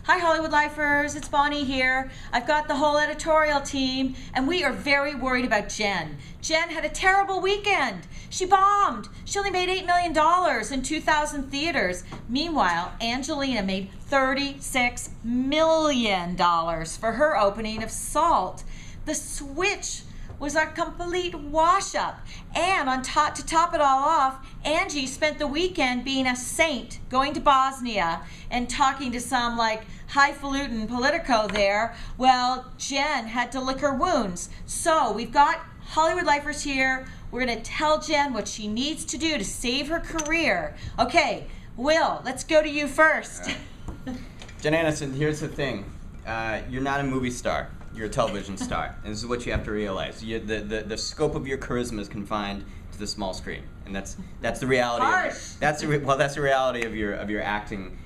Hi Hollywood Lifers, it's Bonnie here. I've got the whole editorial team and we are very worried about Jen. Jen had a terrible weekend. She bombed. She only made $8 million in 2,000 theaters. Meanwhile, Angelina made $36 million for her opening of Salt. The Switch was a complete wash-up. And to top it all off, Angie spent the weekend being a saint, going to Bosnia and talking to some highfalutin politico there. Well, Jen had to lick her wounds. So we've got Hollywood Lifers here. We're gonna tell Jen what she needs to do to save her career. Okay, Will, let's go to you first. Jen Aniston, here's the thing. You're not a movie star. You're a television star, and this is what you have to realize. The scope of your charisma is confined to the small screen, and that's the reality. That's the reality of your acting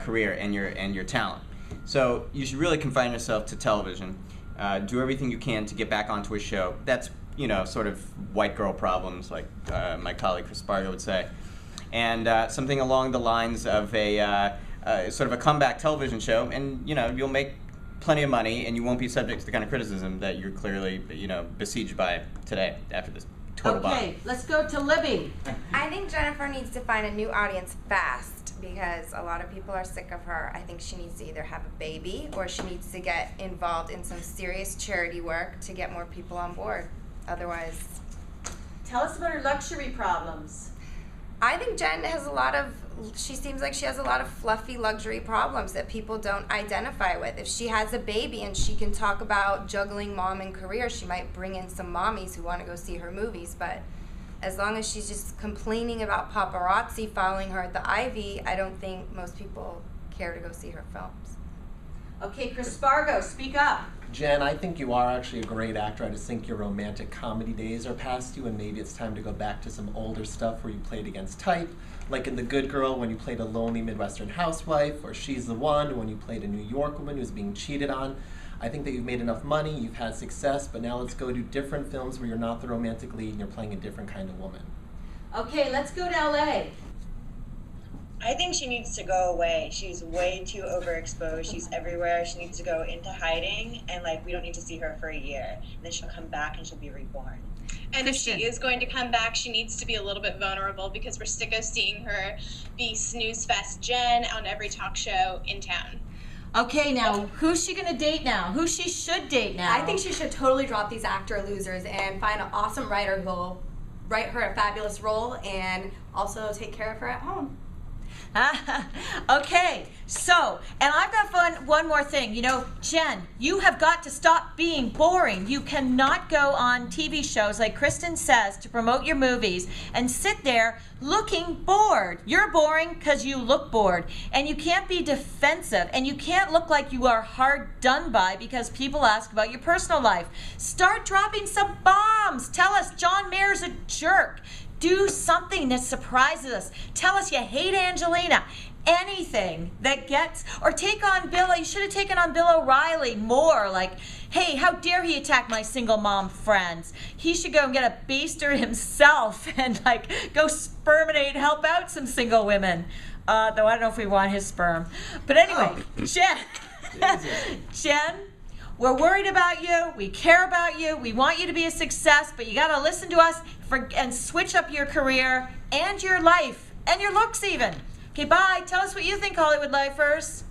career and your talent. So you should really confine yourself to television. Do everything you can to get back onto a show. That's sort of white girl problems, like my colleague Chris Spargo would say, and something along the lines of a sort of a comeback television show, and you'll make plenty of money, and you won't be subject to the kind of criticism that you're clearly, besieged by today after this total bomb. Okay, let's go to Libby. I think Jennifer needs to find a new audience fast because a lot of people are sick of her. I think she needs to either have a baby or she needs to get involved in some serious charity work to get more people on board. Otherwise... Tell us about her luxury problems. I think Jen has she seems like she has a lot of fluffy luxury problems that people don't identify with. If she has a baby and she can talk about juggling mom and career, she might bring in some mommies who want to go see her movies. But as long as she's just complaining about paparazzi following her at the Ivy, I don't think most people care to go see her films. Okay, Chris Spargo, speak up. Jen, I think you are actually a great actor. I just think your romantic comedy days are past you, and maybe it's time to go back to some older stuff where you played against type, like in The Good Girl when you played a lonely Midwestern housewife, or She's the One when you played a New York woman who's being cheated on. I think that you've made enough money, you've had success, but now let's go do different films where you're not the romantic lead and you're playing a different kind of woman. Okay, let's go to LA. I think she needs to go away. She's way too overexposed. She's everywhere. She needs to go into hiding, and we don't need to see her for a year. And then she'll come back and she'll be reborn. And if she is going to come back, she needs to be a little bit vulnerable because we're sick of seeing her be snooze fest Jen on every talk show in town. Okay, now, who's she gonna date now? Who she should date now? I think she should totally drop these actor losers and find an awesome writer who'll write her a fabulous role and also take care of her at home. Okay, so, and I've got one more thing. Jen, you have got to stop being boring. You cannot go on TV shows like Kristen says to promote your movies and sit there looking bored. You're boring because you look bored, and you can't be defensive, and you can't look like you are hard done by because people ask about your personal life. Start dropping some bombs. Tell us John Mayer's a jerk. Do something that surprises us. Tell us you hate Angelina. Anything that or take on Bill. You should have taken on Bill O'Reilly more. Hey, how dare he attack my single mom friends? He should go and get a baster himself and go sperminate, help out some single women. Though I don't know if we want his sperm. But anyway, Jen. Jen, we're worried about you. We care about you. We want you to be a success, but you got to listen to us and switch up your career and your life and your looks even. Okay, bye. Tell us what you think, Hollywood Lifers.